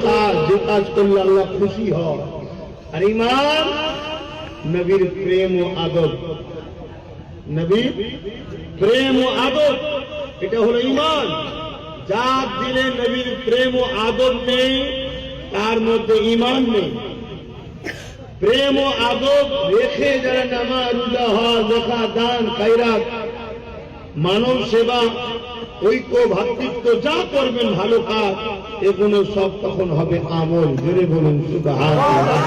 কাজ, যে কাজ করলে আল্লাহ খুশি হয়। আর ঈমান নবীর প্রেম ও আদব, নবীর প্রেম ও আদব, এটা হলো ঈমান। যার দিলে নবীর প্রেম ও আদব নেই তার মধ্যে ঈমান নেই। প্রেম ও আদব রেখে যারা নামাজ, রোজা, হজ, যাকাত, দান, খায়রাত, মানব সেবা, ঐক্য, ভ্রাতৃত্ব যা করবেন ভালো কাজ, এগুলো সব তখন হবে আমল। জোরে বলুন সুবহানাল্লাহ।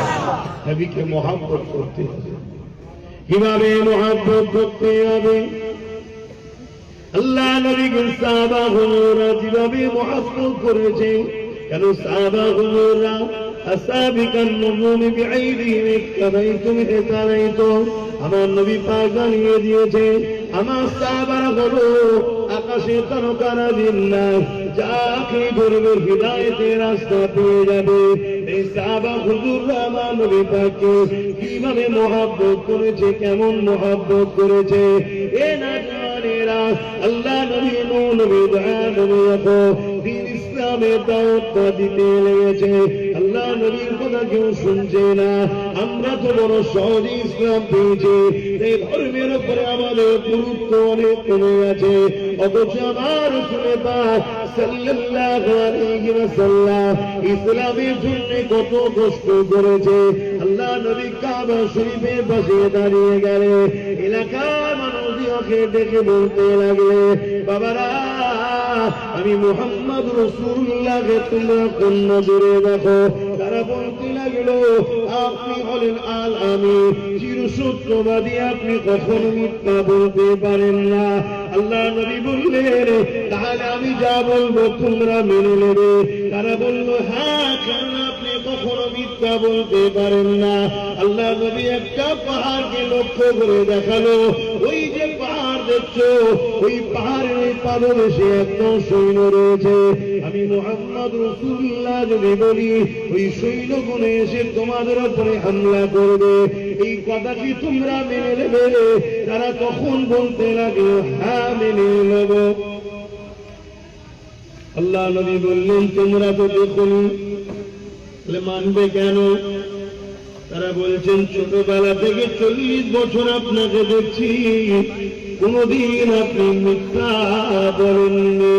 নবীকে মহব্বত করতে হবে। কিভাবে মহব্বত করতে হবে? আল্লাহ নবীকে সাহাবা হুজুররা যেভাবে মহব্বত করেছে, কেন সাহাবা হুজুররা আসাবিকান নুজুম বিআইদিহিম ইক্তাদাইতুম ইতাদাইতুম, আমার নবী পাক জানিয়ে দিয়েছে আমার সাহাবারা হলো আকাশে তারকারা জিন্নাত, যাকে ধরবে হিদায়াতের রাস্তা পেয়ে যাবে। এই সাহাবা হুজুররা আমার নবী পাককে কিভাবে মহব্বত করেছে, কেমন মহব্বত করেছে। এ না জানেরা আল্লাহ নবী, নবী দয়া নবী দিন ইসলামের দাওয়াত দিতে লেগেছে। আল্লাহ নবীর কথা কেউ শুনছে না। আমরা তো বড় সহজে ইসলাম পেয়েছি, এই ধর্মের উপরে আমাদের গুরুত্ব অনেক কমে গেছে। অথচ আমার রাসূল পাক সাল্লাল্লাহু আলাইহি ওয়াসাল্লাম ইসলামের জন্য কত কষ্ট করেছে। আল্লাহ নবী কাবা শরীফের পাশে দাঁড়িয়ে গেলে এলাকার মানুষকে দেখে বলতে লাগলে, বাবারা আমি মুহাম্মদ রাসূলুল্লাহকে তোমরা কোন নজরে দেখো? তারা বলতে লাগলো, আপনি হলেন আল আমিন, চিরসত্যবাদী, আপনি কখনো মিথ্যা বলতে পারেন না। আল্লাহ নবী বললেন, তাহলে আমি যা বলবো তোমরা মেনে নেবে? তারা বলল, হ্যাঁ, কারণ আপনি কখনো মিথ্যা বলতে পারেন না। আল্লাহ নবী একটা পাহাড়কে লক্ষ্য করে দেখালো, ওই যে পাহাড় দেখছো, ওই পাহাড়ের পাদদেশে একদম সৈন্য রয়েছে। আমি মুহাম্মদ রাসূলুল্লাহ যদি বলি ওই সৈন্যগুলো এসে তোমাদের উপরে হামলা করবে, এই কথা কি তোমরা মেনে নেবে? তারা তখন বলতে লাগলো, হ্যাঁ মেনে নেব। আল্লাহ নবী বললেন, তোমরা তো দেখুন, মানবে কেন? তারা বলছেন, ছোটবেলা থেকে 40 বছর আপনাকে দেখছি, কোনদিন আপনি মিথ্যা বলেননি।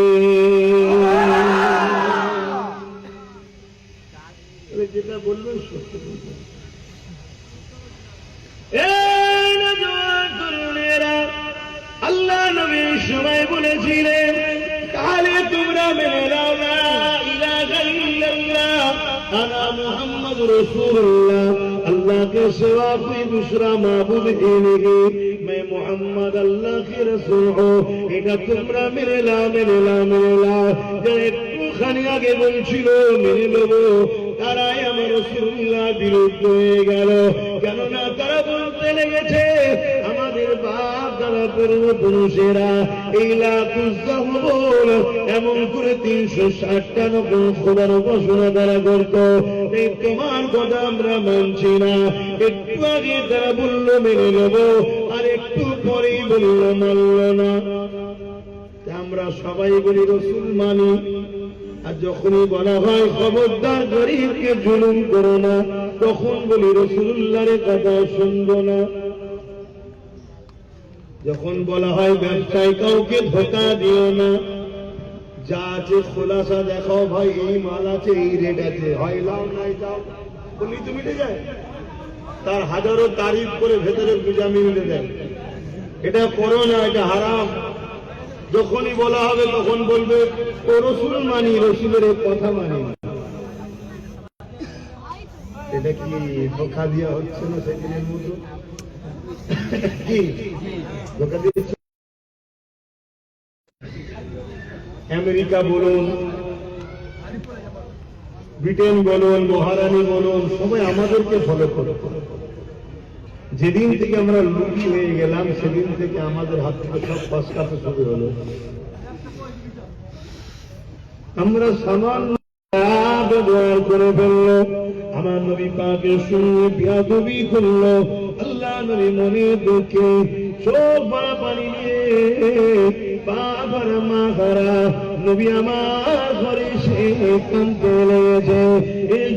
যেটা বলবেন সত্য বলবেন। আল্লাহ নবী সবাই বলেছিলেন, তাহলে তোমরা মেনে নাও না ইলাহা ইল্লাল্লাহ আনা মুহাম্মদ রাসূলুল্লাহ, अल्लाह के सिवा कोई दूसरा माबूद ही नहीं, मैं मोहम्मद अल्लाह के रसूल हूँ। এটা তোমরা মেনে নাও, মেনে নাও, মেনে নাও। যারা একটুখানি আগে বলছিল মেনে নেব, তারাই আমার রাসূলুল্লাহ বিরুদ্ধ হয়ে গেল। কেননা তারা বলতে লেগেছে, আমাদের বাপ দাদা পূর্বপুরুষেরা এই লাকুজ্জাহবল এমন করে 360টা নকল খোদার উপাসনা তারা করত, এই তোমার কথা আমরা মানছি না। একটু আগে তারা বলল মেনে নেব, আর একটু পরেই বলল মানল না। আমরা সবাই বলি রসুল মানি, আর যখনই বলা হয় খবরদার গরীবকে জুলুম করো না, তখন বলি রাসূলুল্লাহর কথা শুনবো না। যখন বলা হয় ব্যবসায় কাউকে ধোঁকা দিও না, যা আছে খোলাসা দেখাও, ভাই এই মাল আছে, এই রেট আছে, হয় লাও নাই যাও, বলি তো মিটে যায়। তার হাজারো তারিফ করে ভেতরে পূজা মিলে দেয়, এটা করো না, এটা হারাম। যখনই বলা হবে তখন বলবে ও রসুল মানি, রসুলের কথা মানি। এটা কি ধোঁকা দেওয়া হচ্ছে না সেদিনের মতো? কি ধোঁকা দিচ্ছে? আমেরিকা বলুন, ব্রিটেন বলুন, মহারানী বলুন, সবাই আমাদেরকে ফলো করে। যেদিন থেকে আমরা লুকি হয়ে গেলাম, সেদিন থেকে আমাদের হাত থেকে সব পাশকাতে শুরু হলো। আমরা সামান্য ব্যবহার করে ফেললো, আমার নবী পাকের সঙ্গে বিয়াদবি করলো। আল্লাহ নবী মনে দুঃখে চোখ ভরা পানি নিয়ে বাবার মা হারা নবী আমার ঘরে সে কাঁদতে লেগেছে।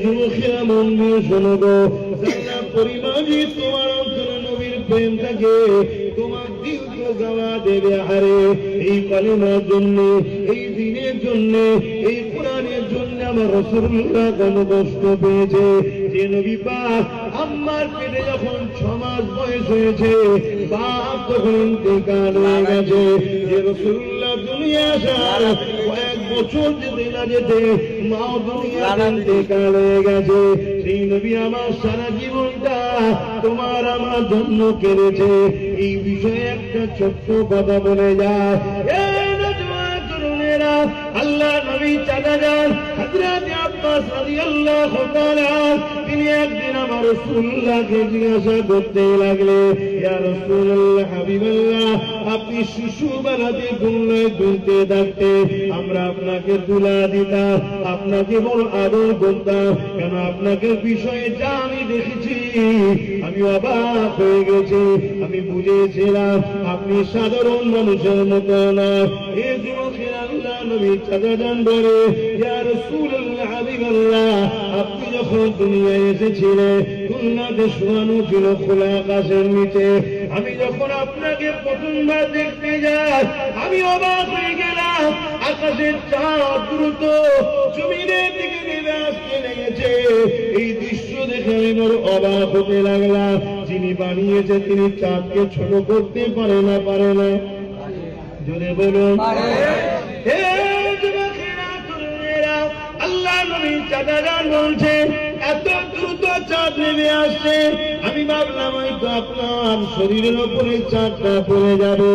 যুবকেরা মন দিয়ে শোনো গো, যারা পরিমাণে তোমার অন্তরে নবীর প্রেম থাকে, তোমার দিল তো গাওয়া দেবে হারে। এই কালিমার জন্য, এই দিনের জন্য, এই কোরআনের জন্য আমার রাসূলুল্লাহ কত কষ্ট পেয়েছে। যে নবী পাক আম্মার পেটে যখন 6 মাস বয়স হয়েছে, বাপ তখন ইন্তেকাল হয়ে গেছে, যে রাসূলুল্লাহ দুনিয়া আসার কয়েক বছর যেতে না যেতে মাও দুনিয়া ইন্তেকাল হয়ে গেছে। সেই নবী আমার সারা জীবনটা তোমার আমার জন্য কেড়েছে। এই বিষয়ে একটা ছোট্ট কথা বলে যায়। আল্লাহ নবী চাচা যান হযরত আব্বাস রাদিয়াল্লাহু তাআলা, তিনি একদিন আমার রাসূলুল্লাহকে জিজ্ঞাসা করতে লাগলেন, ইয়া রাসূলুল্লাহ হাবিবাল্লাহ, আপনি শিশুবেলাতে গুণায় দুলতে থাকতে আমরা আপনাকে তুলা দিতাম, আপনাকে বড় আদর করতাম, কেন আপনাকে বিষয়ে যা আমি দেখেছি আমি অবাক হয়ে গেছি। আমি বুঝেছিলাম আপনি সাধারণ মানুষের মতো না। এই যুবকের আল্লাহ নবী চাচা যান বলে, ইয়া রাসূলুল্লাহ হাবিবাল্লাহ, আপনি যখন দুনিয়ায় এসেছিলেন দুনিয়াতে শোয়ানো ছিল খোলা আকাশের নিচে। আমি যখন আপনাকে প্রথমবার দেখতে যাই আমি অবাক হয়ে গেলাম। আকাশের চাঁদ দ্রুত জমিনের দিকে নেমে আসতে লেগেছে। এই দৃশ্য দেখে আমি বড় অবাক হতে লাগলাম। যিনি বানিয়েছে তিনি চাঁদকে ছোট করতে পারে না? পারে না? জোরে বলুন। আল্লাহ নবী চাচা যান বলছে, এত দ্রুত চাঁদ নেমে আসছে, আমি ভাবলাম হয়তো আপনার শরীরের ওপরে চাঁদটা পড়ে যাবে।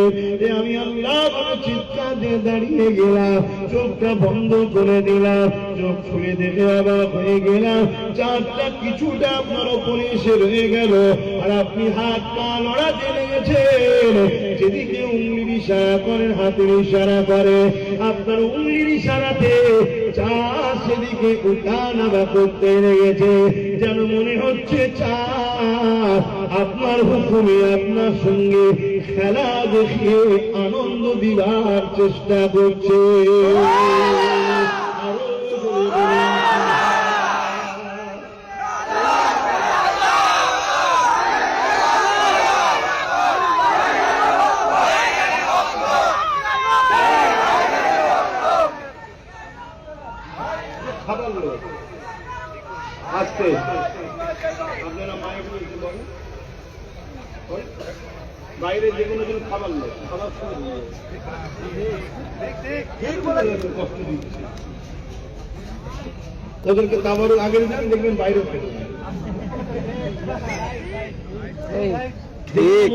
আমি আল্লাহ বলে চিৎকার দিয়ে দাঁড়িয়ে গেলাম, চোখটা বন্ধ করে দিলাম, চোখ খুলে দেখে অবাক হয়ে গেলাম চাঁদটা কিছুটা আপনার ওপরে এসে রয়ে গেল। আর আপনি হাত পা লড়াতে লেগেছেন, যেদিকে উঙ্গলির ইশারা করেন হাতের ইশারা করে, আপনার উঙ্গলির ইশারাতে চাঁদ সেদিকে উঠা নামা করতে লেগেছে। যেন মনে হচ্ছে চাঁদ আপনার হুকুমে আপনার সঙ্গে খেলা দেখিয়ে আনন্দ দিবার চেষ্টা করছে। আজকে আপনারা মায়ের বলেন বাইরে যে কোনো দিন খাবার নেই, খাবার কষ্ট দিচ্ছে ওদেরকে। তারপর আগের দিন দেখবেন বাইরে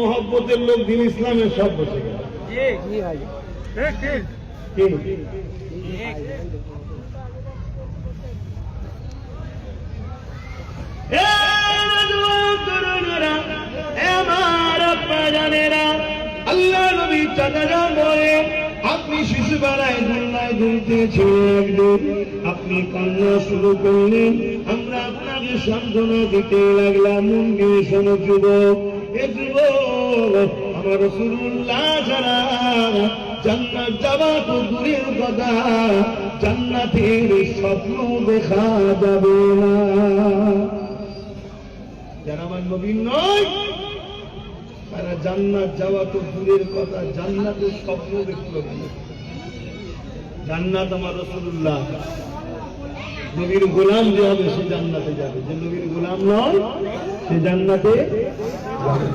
মোহব্বতের লোক দিন ইসলামের সব বসে গেল। আল্লাহ নবী চাচা যান বলে, আপনি শিশুবেলায় দুনিয়ায় দুলতেছিলেন, একদিন আপনি কান্না শুরু করলেন, আমরা আপনাকে সান্ত্বনা দিতে লাগলাম। মন দিয়ে শোনো যুবক, এ যুবক, আমার রাসূলুল্লাহ ছাড়া জান্নাত যাওয়া তো দূরের কথা, জান্নাতের স্বপ্ন দেখা যাবে না। যারা আমার নবী নয় তারা জান্নাত যাওয়া তো দূরের কথা, জান্নাতের স্বপ্ন দেখতে হবে। জান্নাত আমার রাসূলুল্লাহ, নবীর গোলাম যে হবে সে জান্নাতে যাবে, যে নবীর গোলাম নয় সে জান্নাতে যাবে।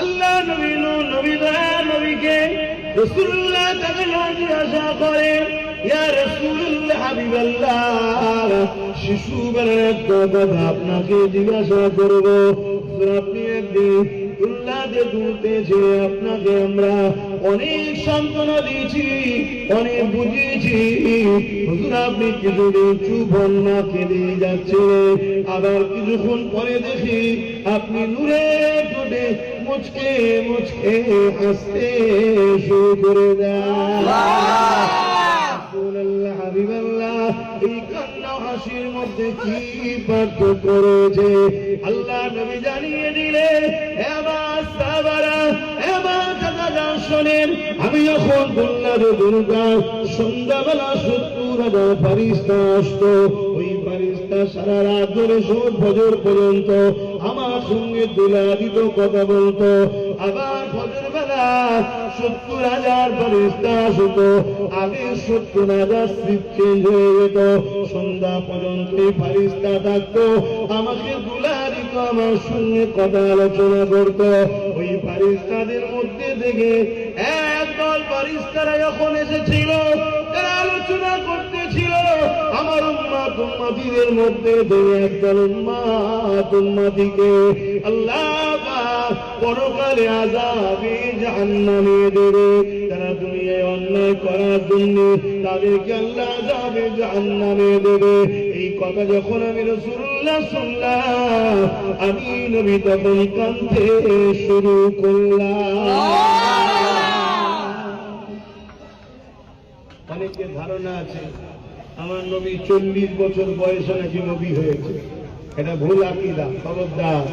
আল্লাহ নবী নবীকে রাসূলুল্লাহ জিজ্ঞাসা করে, ইয়া রাসূলুল্লাহ হাবিবাল্লাহ, শিশুবেলার একটা কথা আপনাকে জিজ্ঞাসা করবো। আপনি একদিন দুনিয়াতে দুলতেছে, আপনাকে আমরা অনেক সান্ত্বনা দিয়েছি, অনেক বুঝিয়েছি, হুজুর আপনি কিছুদিন চুপ হন না, কেঁদে যাচ্ছিলেন, আবার কিছুক্ষণ পরে দেখি আপনি নূরে ঠোঁটে মুচকে মুচকে হাসতে শুরু করে দেন। হাবিবাল্লাহ, এই কান্না হাসির মধ্যে কি পার্থক্য রয়েছে? আল্লাহ নবী জানিয়ে দিলেন, এবার সাহাবারা, এবার আজান শোনেন, আমি যখন বললাম দুর্গা সন্ধ্যাবেলা 70,000 ফারিস্তা আসতো। ওই ফারিস্তা সারা রাত ধরে সব ফজর পর্যন্ত আমার সঙ্গে দুলা দিত, কথা বলতো। আবার ফজর বেলা 70,000 ফারিস্তা আসতো। আগে 70,000 সিট চেঞ্জ হয়ে যেত। সন্ধ্যা পর্যন্ত ফারিস্তা থাকতো, আমাকে দুলা দিত, আমার সঙ্গে কথা আলোচনা করত। ওই ফারিস্তাদের মধ্যে থেকে একদল ফারিস্তারা যখন এসেছিল, তারা আলোচনা করতেছিল আমার উম্মাত উম্মাতীদের মধ্যে থেকে একদল উম্মাত উম্মাতীকে আল্লাহ পাক পরকালে আযাবে জাহান্নামে দেবে। তারা দুনিয়ায় অন্যায় করার জন্য তাদেরকে আল্লাহ আযাবে জাহান্নামে দেবে। এই কথা যখন আমি রাসূলুল্লাহ শুনলাম, আমি নবী তখন কাঁদতে শুরু করলাম। অনেকের ধারণা আছে আমার নবী 40 বছর বয়সে নাকি নবী হয়েছে। এটা ভুল আকীদা। খবরদার,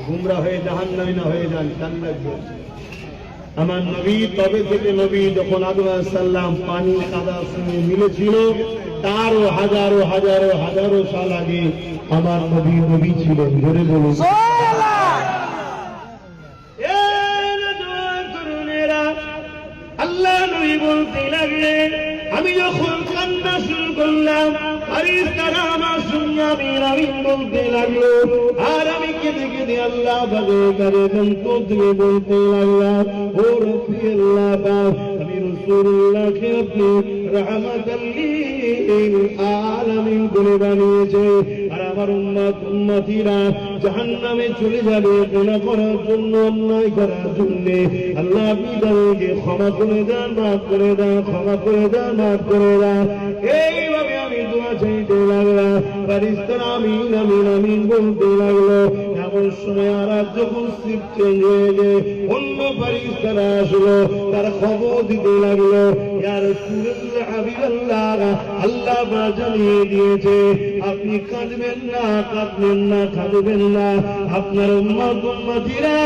গুমরা হয়ে জাহান্নামী না হয়ে যান, কান লাগবে। আমার নবী তবে থেকে নবী যখন আদম আলাইহিস সালাম পানি কাদার সঙ্গে মিলেছিল, তারও হাজারো হাজারো হাজারো সাল আগে আমার নবী নবী ছিলেন। জোরে বলুন আল্লাহ নবী বলতে লাগলেন, আমি যখন কান্না শুরু করলাম, ফারিস্তারা আমার সঙ্গে আমিন আমিন বলতে লাগলো। আর আমি কেঁদে কেঁদে আল্লাহ বাগে কারে মন্তর দিয়ে বলতে লাগলাম, ও রব্বি আল্লাহ পাক, আমি রাসূলুল্লাহকে আপনি রাহমাতাল লিল আলামিন করে বানিয়েছে। আর আমার উম্মত উম্মতিরা জাহান্নামে চলে যাবে গুনাহ করার জন্য, অন্যায় করার জন্য। আল্লাহ আপনি তাদেরকে ক্ষমা করে দেন, মাফ করে দেন, ক্ষমা করে দেন, মাফ করে দেন। এইভাবে আমি দোয়া চাইতে লাগলাম। ফারিস্তারা আমিন আমিন আমিন বলতে লাগলো। এমন সময় আর যখন শিফট চেঞ্জ হয়ে যায়, অন্য ফারিস্তারা আসলো, তারা খবর দিতে লাগলো, ইয়া রাসূলুল্লাহ হাবিবাল্লাহ, আল্লাহ পাক জানিয়ে দিয়েছে আপনি কাঁদবেন না, কাঁদবেন না, কাঁদবেন না। আপনার উম্মত উম্মতিরা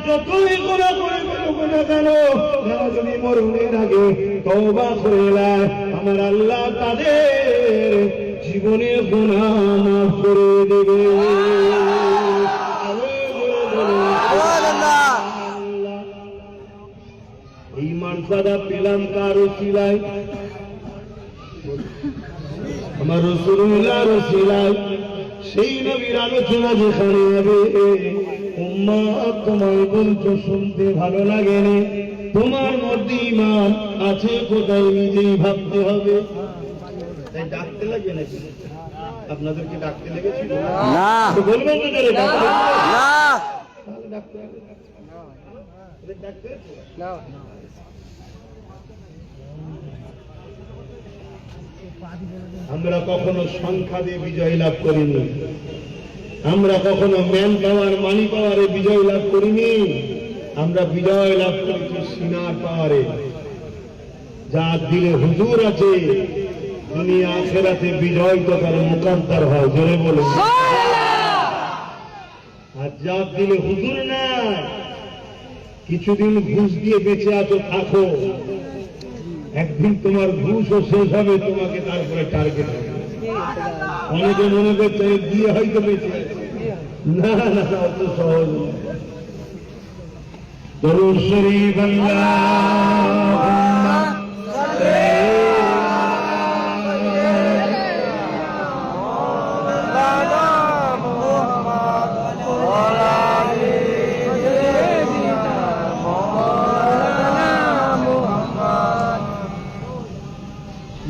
যতই গুনাহ করে ফেলুক না কেন, তারা যদি মরণের আগে তওবা করে নেয়, আমার আল্লাহ তাদের জীবনের গুনাহ মাফ করে দেবে। এই মর্যাদা পেলাম কার ওসিলায়? আমার রাসূলুল্লাহ ওসিলায়। সেই নবীর আলোচনা যেখানে হবে, উম্মত তোমার বলছো শুনতে ভালো লাগেনি, তোমার মধ্যে ঈমান আছে কোথায় নিজেই ভাবতে হবে। তাই ডাকতে লাগে নাকি? আপনাদেরকে ডাকতে লেগেছিল না? বলবেন তো জোরে না? ডাকতে হবে না। আমরা কখনো সংখ্যা দিয়ে বিজয় লাভ করিনি, আমরা কখনো ম্যান পাওয়ার মানি পাওয়ারে বিজয় লাভ করিনি। আমরা বিজয় লাভ করেছি সিনার পাওয়ারে। যার দিলে হুজুর আছে, দুনিয়া আখিরাতে বিজয় তো তার মুকাদ্দার হয়। জোরে বলুন। আর যার দিলে হুজুর না, কিছুদিন ঘুষ দিয়ে বেঁচে আছো, থাকো, একদিন তোমার ঘুষও শেষ হবে, তোমাকে তারপরে টার্গেট হবে। অনেকে মনে করছে দিয়ে হয়তো বেঁচে আছে। না না, অত সহজ না। দরুদ শরীফ আল্লাহুম্মা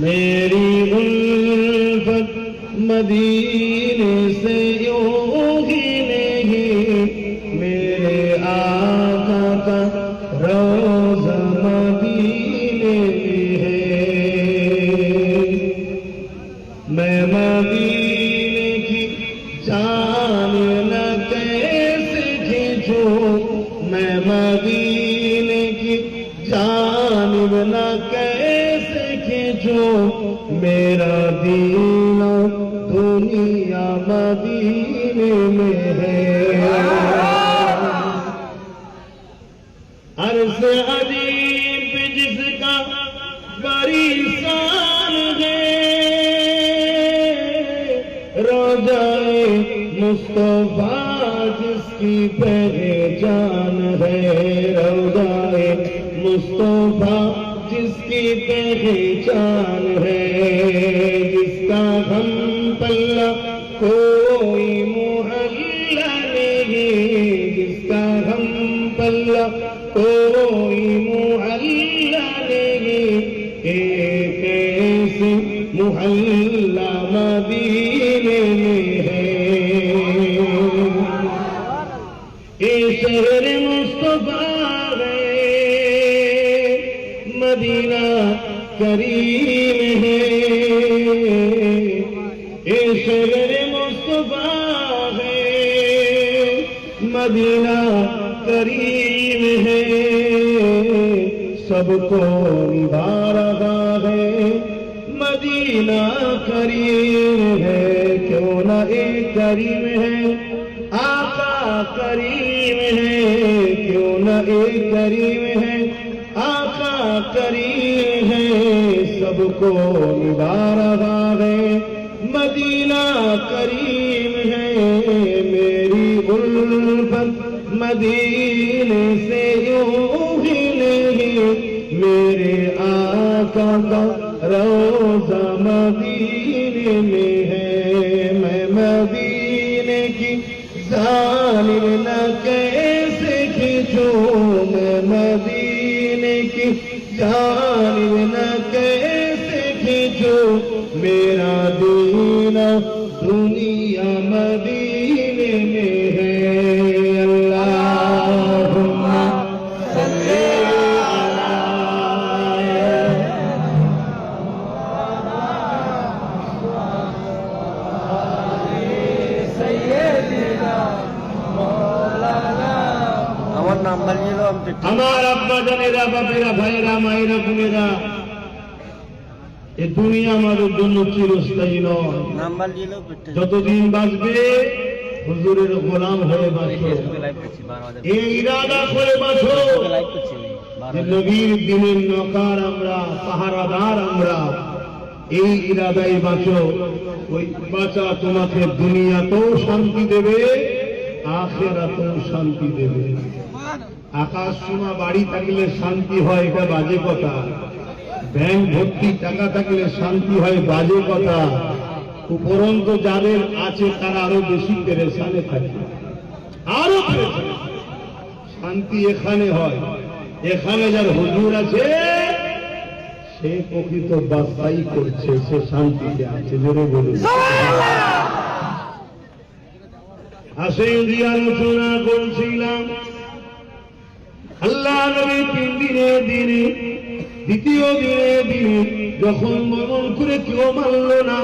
मेरी उल्फत मदीने से यूं ही नहीं, मेरे आका का रोज़ा मदीने में है। मैं मदीने की जान न कैसे खींचूं, मैं मदीने की जानिब न कैसे खींचूं, मेरा दीना दुनिया मदीने में है। अरसे अजीम पे जिसका बड़ी शान है, रोज़ाए मुस्तफा जिसकी पहचान है, रोज़ाए मुस्तफा जिसकी पहचान है, जिसका हम पल्ला कोई मोहल्ला नहीं, जिसका हम पल्ला कोई मोहल्ला नहीं, एक ऐसी मोहल्ला मदीने में है। ये शहर मुस्तफा है, मदीना करीम है, ये शहर मुस्तफा है, मदीना करीम है, सबको निभा रहा है, मदीना करीम है। क्यों न एक करीम है, आका करीम है, क्यों न एक करीम है, आका करीम है, सबको निभा रहा है, मदीना करीम है। मेरी उल्फत मदीने से यूं ही नहीं, मेरे आका का रोज़ा मदीने में है। मैं मदीने की जानिब न कैसे खींचूं, मैं मदीने की जानिब न कैसे खींचूं, मेरा दीना दुनिया मदीने में है। अल्लाहुम्मा सल्ली अला सय्यिदिना मौलाना। আমার নাম্বার নিল আমি আমার আব্বা জানেরা, বাপেরা, ভাইয়েরা, মায়েরা, বোনেরা, এ দুনিয়া আমাদের জন্য চিরস্থায়ী নয়। নাম্বার নিল যতদিন বাঁচবে হুজুরের গোলাম হয়ে বাঁচো, এই ইরাদা করে বাঁচো যে নবীর দিনের নকার আমরা, পাহারাদার আমরা, এই ইরাদায় বাঁচো। ওই বাঁচা তোমাকে দুনিয়াতেও শান্তি দেবে, আখিরাতেও শান্তি দেবে। আকাশ সীমা বাড়ি থাকলে শান্তি হয়, এটা বাজে কথা। ব্যাংক ভর্তি টাকা থাকলে শান্তি হয়, বাজে কথা। উপরন্তু যাদের আছে তারা আরো বেশি পেরেশানে থাকে, আরো পেরেশানে। শান্তি এখানে হয়, এখানে যার হুজুর আছে সে প্রকৃত বাছাই করছে, সে শান্তিতে আছে। জোরে বলুন। আসেন যে আলোচনা করছিলাম, আল্লাহ নবী 3 দিনের দিনে, দ্বিতীয় দিনের দিনে যখন মনন করে কেউ মানল না,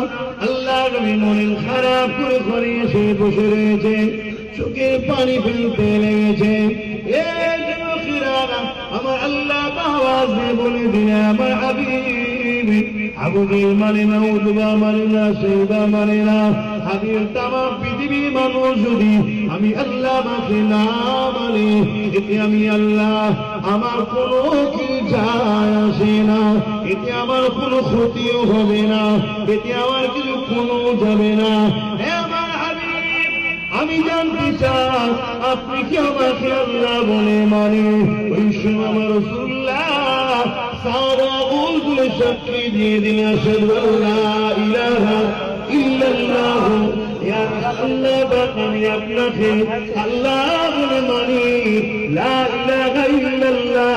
আল্লাহ নবী মনের খারাপ করে ঘরে এসে বসে রয়েছে, চোখে পানি ফেলতে লেগেছে। এই যুবকেরা আমার আল্লাহ আওয়াজ দিয়ে বলে দিলে, আমার হাবিব আবু জেহেল মানে না, উতবা মানে না, শাইবা মানে না, হাবিব তামাম পৃথিবীর মানুষ যদি আমি আল্লাহ আমাকে না মানে, এতে আমি আল্লাহ আমার কোনো কি যায় আসে না, এতে আমার কোনো ক্ষতিও হবে না, এতে আমার কিছু কোনো যাবে না। আমার হাবিব আমি জানতে চাই আপনি কি আমাকে আল্লাহ বলে মানে? ওই সময় আমার রাসূলুল্লাহ সারা বলে সাক্ষী দিয়ে দিন, আশহাদু আল্লা ইলাহা ইল্লাল্লাহ। ইয়া রাসূলুল্লাহ আমি আপনাকে আল্লাহ বলে মানি, লা ইলাহা ইল্লাল্লাহ,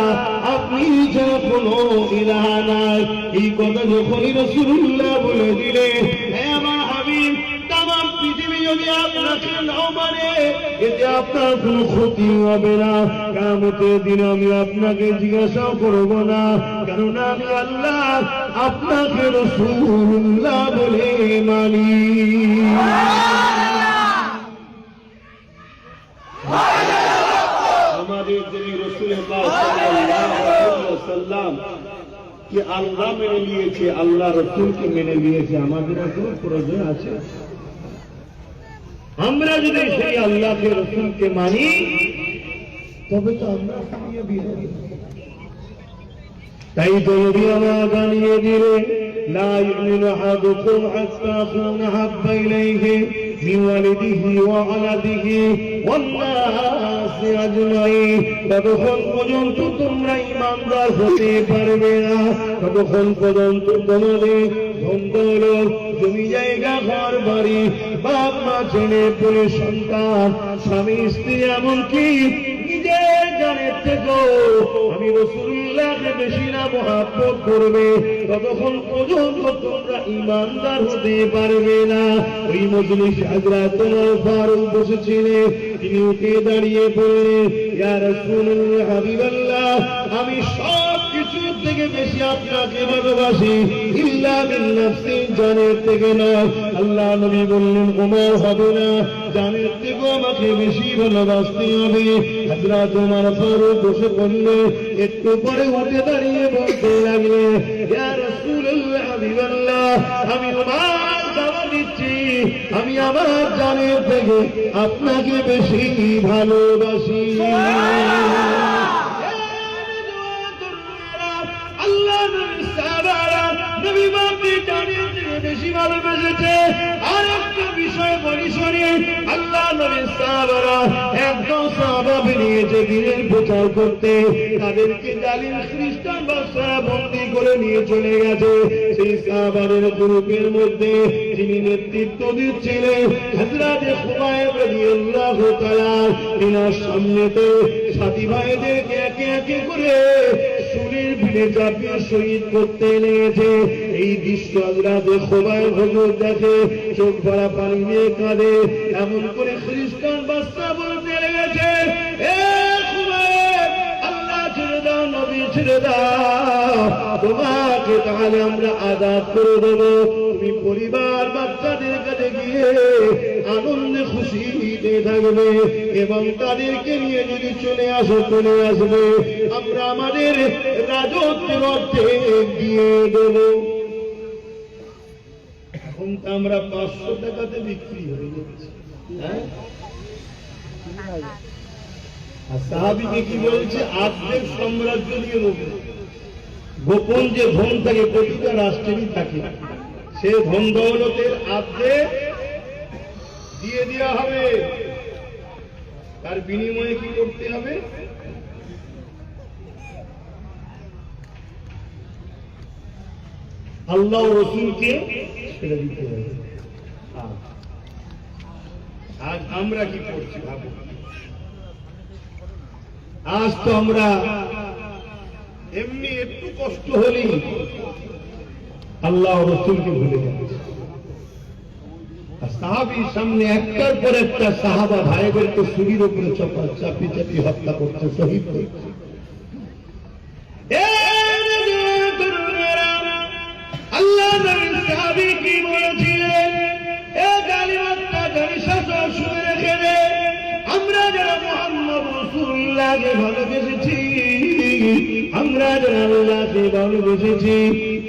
আপনি যা কোনো ইলাহ নাই। এই কথা যখনই রাসূলুল্লাহ বলে দিলেন, হে আমার হাবিব তামাম পৃথিবী যদি আপনাকে নাও মানে, এতে আপনার কোনো ক্ষতি হবে না। কিয়ামতের দিন আমি আপনাকে জিজ্ঞাসা করব না, কেননা আমি আল্লাহ আপনাকে রাসূলুল্লাহ বলে মানি। আমাদের যিনি রাসূল পাক সাল্লাল্লাহু আলাইহি ওয়াসাল্লাম কি আল্লাহ মেনে নিয়েছে, আল্লাহ রাসূলকে মেনে নিয়েছে, আমাদের কোনো প্রয়োজন আছে? আমরা যদি সেই আল্লাহকে রাসূলকে মানি, তবে তো আমরা নিয়ে বিয়ে দেব। তাই তো নবী আমার জানিয়ে দিলেন لا يؤمن أحدكم حتى أكون أحب إليه من والده وولده والناس أجمعين ততক্ষণ পর্যন্ত তোমরা ঈমানদার হতে পারবে না, ততক্ষণ পর্যন্ত তোমাদের ধন দৌলত, জমি জায়গা, ঘর বাড়ি, বাপ মা, ছেলে পুলে, সন্তান, স্বামী স্ত্রী, এমনকি নিজের জানের থেকেও আমি রাসূলুল্লাহকে বেশি না মহব্বত করবে, ততক্ষণ পর্যন্ত তোমরা ঈমানদার হতে পারবে না। ওই মজলিসে হযরত ওমর ফারুক বসেছিলেন, তিনি উঠে দাঁড়িয়ে বললেন, ইয়া রাসূলুল্লাহ, হাবিবাল্লাহ, আমি সব কিছু থেকে বেশি আপনাকে ভালোবাসি, ইল্লা মিন নাফসি, জানের থেকে নয়। আল্লাহ নবী বললেন, ওমর, হবে না, জানের থেকে আমাকে বেশি ভালোবাসতে হবে। হযরত ওমর ফারুক বসে পড়লেন, একটু পরে উঠে দাঁড়িয়ে বলতে লাগলেন, ইয়া রাসূলুল্লাহ, হাবিবাল্লাহ, আমি ওমর দাওয়া দিচ্ছি, আমি আমার জানের থেকে আপনাকে বেশি ভালোবাসি। আল্লাহ নবী সাহাবারা নবী বাপকে জানের থেকে বেশি ভালোবেসেছে। আর একটা বিষয় বলি শোনেন, আল্লাহ নবী সাহাবারা একদম সাহাবা বেরিয়েছে দিনের প্রচার করতে, তাদেরকে জালিম খ্রিস্টান বাদশারা বন্দী করে নিয়ে চলে গেছে। সেই সাহাবাদের গ্রুপের মধ্যে যিনি নেতৃত্ব দিচ্ছিলেন হযরত খুবাইব রাদিয়াল্লাহু তাআলা, তিনার সামনেতে সাথী ভাইদেরকে একে একে করে শুলির ভিড়ে চাপিয়ে শহীদ করতে লেগেছে। এই দৃশ্য হযরত খুবাইব হুজুর দেখে চোখ ভরা পানি নিয়ে কাঁদে। এমন করে খ্রিস্টান বাদশা বলতে লেগেছে, এ খুবাইব, আল্লাহ ছেড়ে দাও, নবী ছেড়ে দাও, তোমাকে তাহলে আমরা আজাদ করে দেব। তুমি পরিবার বাচ্চাদের কাছে গিয়ে আনন্দে খুশিতে থাকবে এবং তাদেরকে নিয়ে যদি চলে আসো, চলে আসবে, আমরা আমাদের রাজত্বের অর্ধেক দিয়ে দেব। এখন তো আমরা 500 টাকাতে বিক্রি হয়ে যাচ্ছি। হ্যাঁ, আর সাহাবীকে কি বলছে, অর্ধেক সাম্রাজ্য দিয়ে দেব। গোপন যে ধন থাকে প্রতিটা রাষ্ট্রেরই থাকে, সে ধন দৌলতের অর্ধেক দিয়ে দেওয়া হবে। তার বিনিময়ে কি করতে হবে? আল্লাহ ও রাসূলকে ছেড়ে দিতে হবে। আজ আমরা কি করছি ভাবো। আজ তো আমরা এমনি একটু কষ্ট হলেই আল্লাহ ও রাসূলকে ভুলে যাচ্ছি। সাহাবীর সামনে একটার পর একটা সাহাবা ভাইদেরকে ছুরির উপরে চাপি চাপি হত্যা করছে, শহীদ করছে। আল্লাহ নবী সাহাবী কি বলেছিলেন, এ জালিমাতটা জানি শাসন শুনে রেখে দে, আমরা যারা মুহাম্মদ রাসূলুল্লাহকে ভালোবেসেছি, আমরা যারা আল্লাহকে ভালোবেসেছি,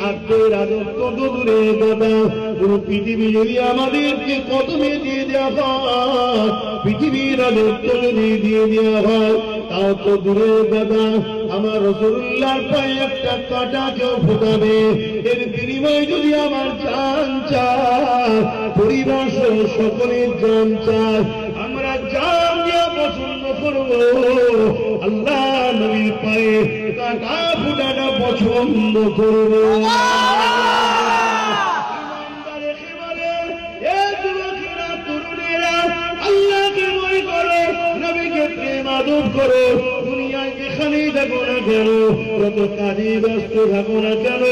আজকে রাজত্ব তো দূরের কথা, পুরো পৃথিবী যদি আমাদেরকে কদমে দিয়ে দেওয়া হয়, পৃথিবীর রাজত্ব যদি দিয়ে দেওয়া হয়, তাও তো দূরের কথা, আমার রাসূলুল্লাহর পায়ে একটা কাঁটা কেউ ফোটাবে, এর বিনিময়ে যদি আমার জান চায়, পরিবার সহ সকলের জান চায়, আমরা জান দেওয়া পছন্দ করব। আল্লাহ নবীর পায়ে কাঁটা ফোটাটা পছন্দ করব। আল্লাহকে মনে করো, নবীকে প্রেম আদব করো, দুনিয়ায় যেখানেই থাকো না কেন, যত কাজে ব্যস্ত থাকো না কেন,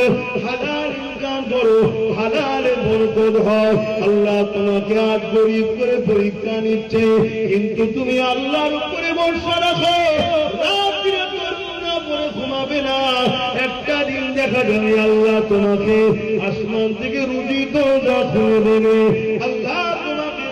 হালাল ইনকাম করো, হালালে বরকত হয়। আল্লাহ তোমাকে আজ গরিব করে পরীক্ষা নিচ্ছে, কিন্তু তুমি আল্লাহর উপরে ভরসা রাখো, রাত্রে করুণা পরে ঘুমাবে না, একটা দিন দেখা যাবে আল্লাহ তোমাকে আসমান থেকে রুজি দরজা খুলে দেবে, আল্লাহ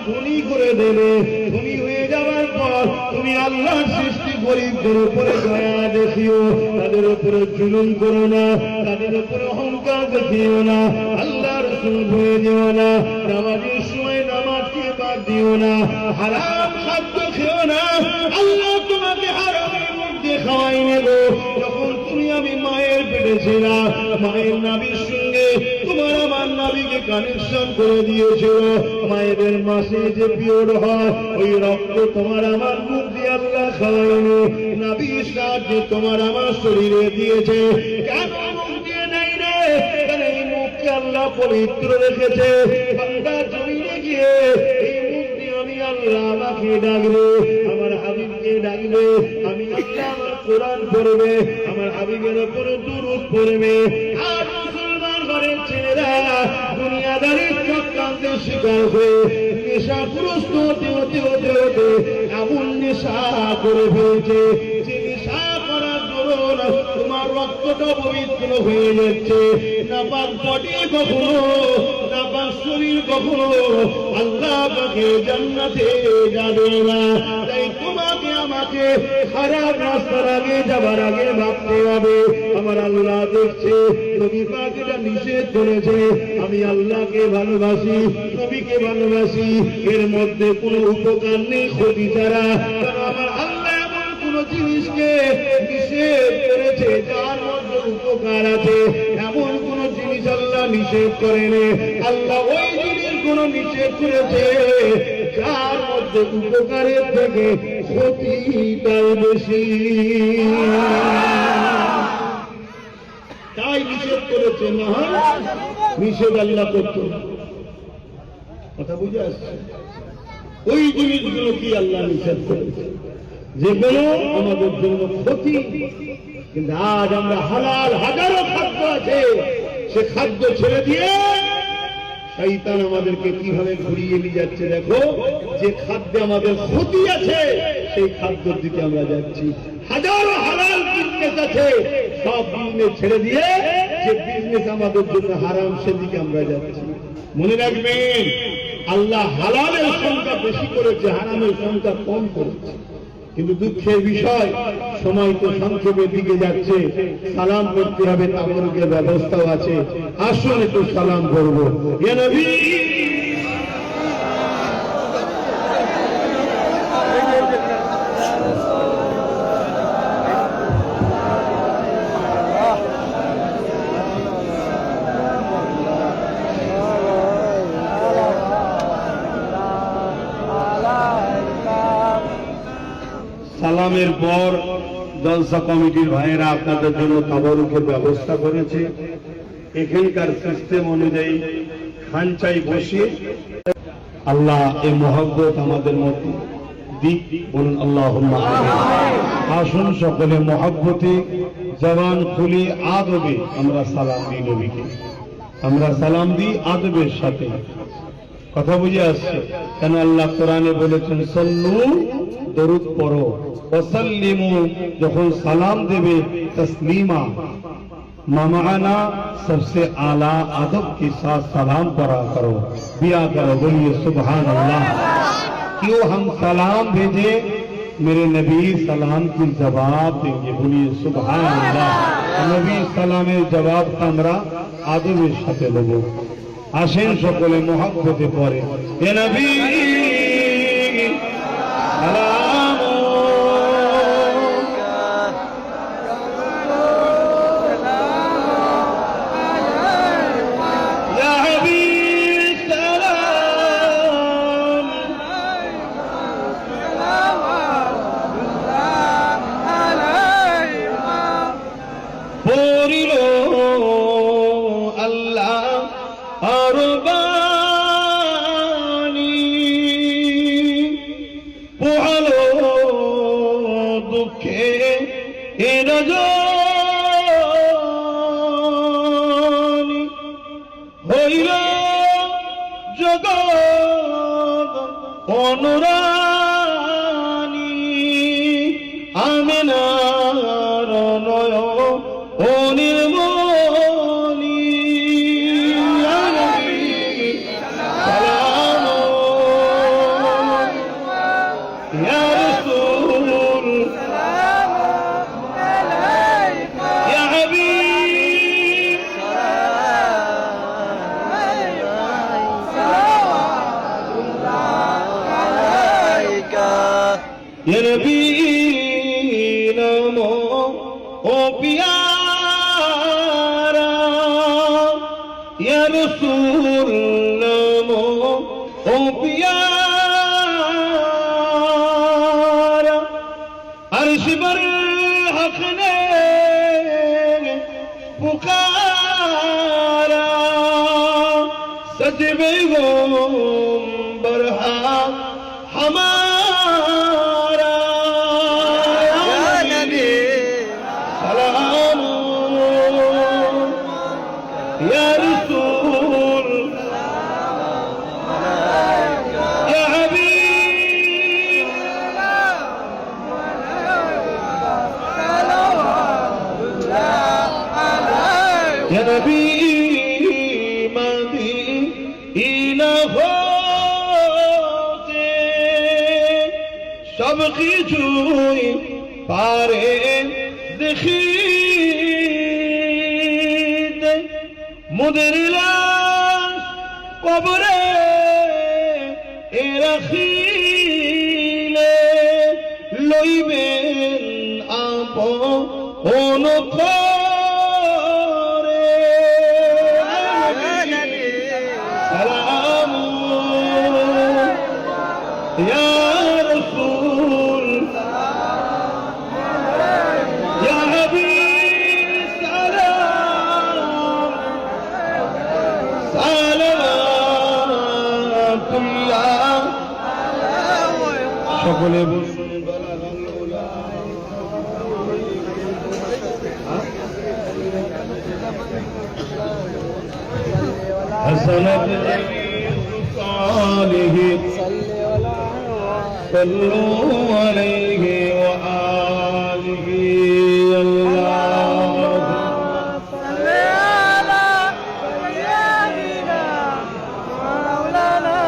ধনী করে দেবে। ধনী হয়ে যাওয়ার পর তুমি আল্লাহর সৃষ্টি গরিবদের উপরে দয়া দেখিও, তাদের উপরে জুলুম করো না, তাদের উপরে অহংকার দেখিও না, আল্লাহ রাসূল ভুলে যেও না, নামাজের সময় নামাজকে বাদ দিও না, হারাম খাদ্য খেও না, আল্লাহ তোমাকে হারাম খাওয়াইনি গো। যখন তুমি আমি মায়ের পেটে ছিলাম, মায়ের নাভির সঙ্গে তোমার আমার নাভিকে কানেকশন করে দিয়েছিল। মায়েদের মাসে যে পিরিয়ড হয়, ওই রক্ত তোমার আমার মুখ দিয়ে আল্লাহ খাওয়াইনি, নাভির সাহায্যে তোমার আমার শরীরে দিয়েছে। কেন মুখ দিয়ে নেই রে? কারণ এই মুখকে আল্লাহ পবিত্র রেখেছে। বান্দা জমিনে গিয়ে এই মুখ দিয়ে আমি আল্লাহ আমাকে ডাকবে, আমার হাবিবকে ডাকবে, আমি আল্লাহ আমার কোরআন পড়বে, আমার হাবিবের উপর দুরূদ পড়বে। আর মুসলমান ঘরের ছেলেরা দুনিয়াদারির চক্রান্তের শিকার হয়ে নেশাগ্রস্ত হতে হতে হতে হতে এমন নেশা করে ফেলছে যে নেশা করার দরুন তোমার রক্তটা পবিত্র হয়ে যাচ্ছে। নাপাক বডি কখনো, নাপাক শরীর কখনো আল্লাহ পাকে জান্নাতে যাবে না। তাই তোমাকে আমাকে খারাপ রাস্তার আগে যাবার আগে ভাবতে হবে, আমার আল্লাহ দেখছে, নবী পাক এটা নিষেধ করেছে। আমি আল্লাহকে ভালোবাসি, নবীকে ভালোবাসি, এর মধ্যে কোনো উপকার নেই ক্ষতি ছাড়া। কারণ আমার আল্লাহ এমন কোন জিনিসকে নিষেধ করেছে যার মধ্যে উপকার আছে, এমন কোন জিনিস আল্লাহ নিষেধ করেনি। আল্লাহ ওই জিনিস কোন নিষেধ করেছে যার মধ্যে উপকারের থেকে ক্ষতিটাই বেশি, তাই নিষেধ করেছে। না নিষেধ আল্লাহ করত, কথা বুঝে আসছে? ওই জিনিসগুলো কি আল্লাহ নিষেধ করেছে যেগুলো আমাদের জন্য ক্ষতি। কিন্তু আজ আমরা হালাল হাজারো খাদ্য আছে, সে খাদ্য ছেড়ে দিয়ে শয়তান আমাদেরকে কিভাবে ঘুরিয়ে নিয়ে যাচ্ছে। দেখো, যে খাদ্যে আমাদের ক্ষতি আছে সেই খাদ্যের দিকে আমরা যাচ্ছি। হাজারো হালাল বিজনেস আছে, সব বিজনেস ছেড়ে দিয়ে যে বিজনেস আমাদের জন্য হারাম সেদিকে আমরা যাচ্ছি। মনে রাখবেন, আল্লাহ হালালের সংখ্যা বেশি করেছে, হারামের সংখ্যা কম করেছে। কিন্তু দুঃখের বিষয়, সময় তো সংক্ষেপের দিকে যাচ্ছে। সালাম করতে হবে, তাবরুকের ব্যবস্থাও আছে। আসুন একটু সালাম করবো। ইয়া নবী, সালামের পর জলসা কমিটির ভাইয়েরা আপনাদের জন্য তাবরুকের ব্যবস্থা করেছে। এখানকার সিস্টেম অনুযায়ী খানচাই বসে আল্লাহ এই মহব্বত আমাদের মধ্যে দিক, বলুন আল্লাহুম্মা আমিন। আসুন সকলে মহব্বতে জবান খুলে আদবে আমরা সালাম দিই নবীকে, আমরা সালাম দিই আদবের সাথে। কথা বুঝে আসছে? কেন আল্লাহ কোরআনে বলেছেন সল্লু, দরুদ পড়ো, ওয়াসাল্লিমু, যখন সালাম দেবে তসলিমা, मामाना सबसे आला अदब के साथ सलाम पढ़ा करो, दिया करो। बोलिए सुभान अल्लाह। क्यों हम सलाम भेजे? मेरे नबी सलाम की जवाब देंगे। बोलिए सुभान अल्लाह। नबी सलामेर जवाब আমরা আদবের সাথে দেব। আসেন সকলে মহব্বতে পড়ে, হে নবী সালাম, পড়িল আল্লাহ আর বাণী, পোহালো দুঃখে এ রজনী, হইল জগৎ অনুরানী, আমিনার নয় ও নির্মলি, সালাম ইয়া রাসূল, ইয়া হাবিব, ইয়া নবী নাম या रसूल नमो ओ प्यारा अर्श पर हक ने पुकारा सजबे गो बरहा हमारा सलाम या रसूल या हबीब या नबी मदीना होते सब কিছুই পারে দেখিতে মুদের লাশ কবরে রাখিলে লইবেন আপন করে সালাম ইয়া রাসূল ইয়া হাবিব সালাম সালাতুল্লাহ সকলে বলুন حسنت صالح صلوا عليه وآله اللهم صل على سيدنا مولانا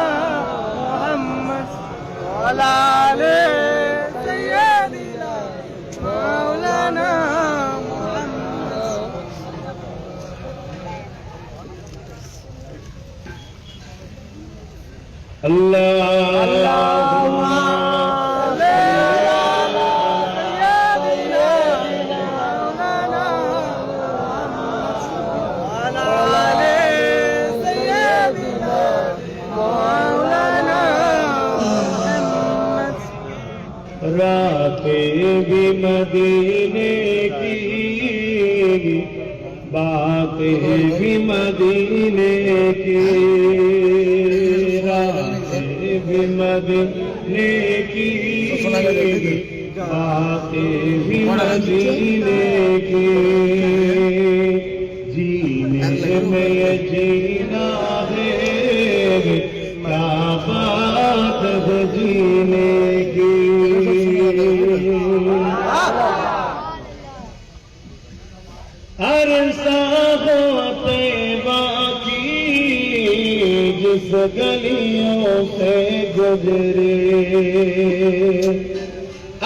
محمد وعلى آل سيدنا مولانا محمد اللهم صل على سيدنا مولانا محمد وعلى آل سيدنا مولانا محمد रातें भी मदीने की बातें भी मदीने की रातें भी मदीने की बातें भी मदीने की जीने में ये जीना है क्या बात है जीने की अरसा होते बाकी जिस गलियों से गुजरे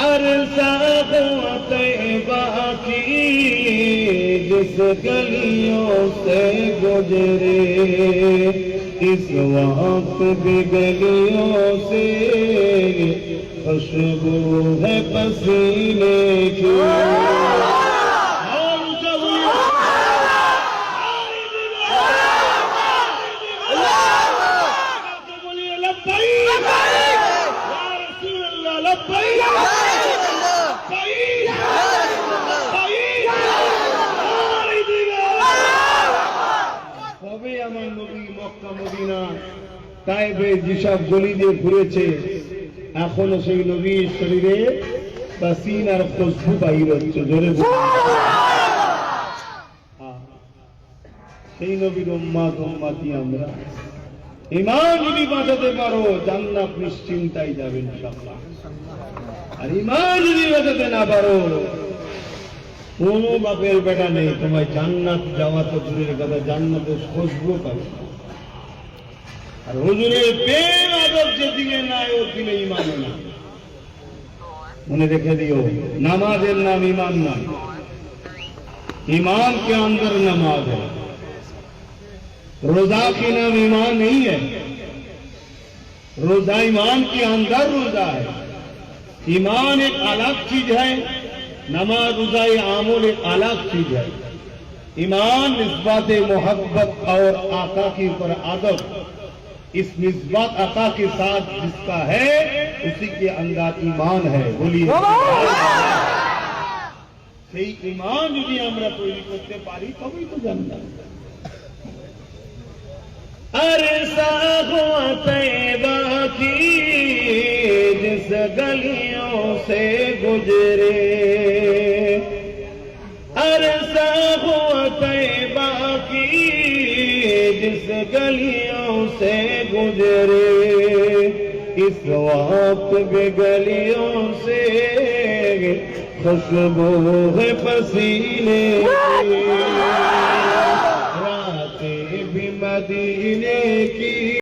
अरसा होते बाकी जिस गलियों से गुजरे इस वक्त भी गलियों से खुशबू है पसीने की কবে আমার নবী মক্কা মদিনা তাইফে যেসব গলি দিয়ে ঘুরেছে এখনো সেই নবীর শরীরে পাসিন আর খুশবু বাহির হচ্ছে জোরে সেই নবীর উম্মত উম্মতি আমরা ঈমান যদি বাঁচাতে পারো জান্নাত নিশ্চিন্তায় যাবে ইনশাআল্লাহ আর ঈমান যদি বাঁচাতে না পারো কোন বাপের বেটা নেই তোমায় জান্নাত যাওয়া তো দূরের কথা জান্নাতের খুশবু পাবে আর হুজুরের প্রেম আদব যে দিলে নাই ওর দিলে ঈমান না মনে রেখে দিও নামাজের নাম ঈমান নয় ईमान के अंदर नमाज है रोजा की नाम ईमान नहीं है रोजा ईमान के अंदर रोजा है ईमान एक अलग चीज है नमाज रोजा ये आमल एक अलग चीज है ईमान निस्बत मोहब्बत और आका के ऊपर आदब, इस निस्बत आका के साथ जिसका है उसी के अंदर ईमान है। बोलिए সেই ईमान যদি আমরা তৈরি করতে পারি তবেই তো জান্নাত। अरसा हुआ तैबा की जिस गलियों से गुजरे, अरसा हुआ तैबा की जिस गलियों से गुजरे, इस वक्त भी गलियों से खुशबू है पसीने की, रातें भी मदीने की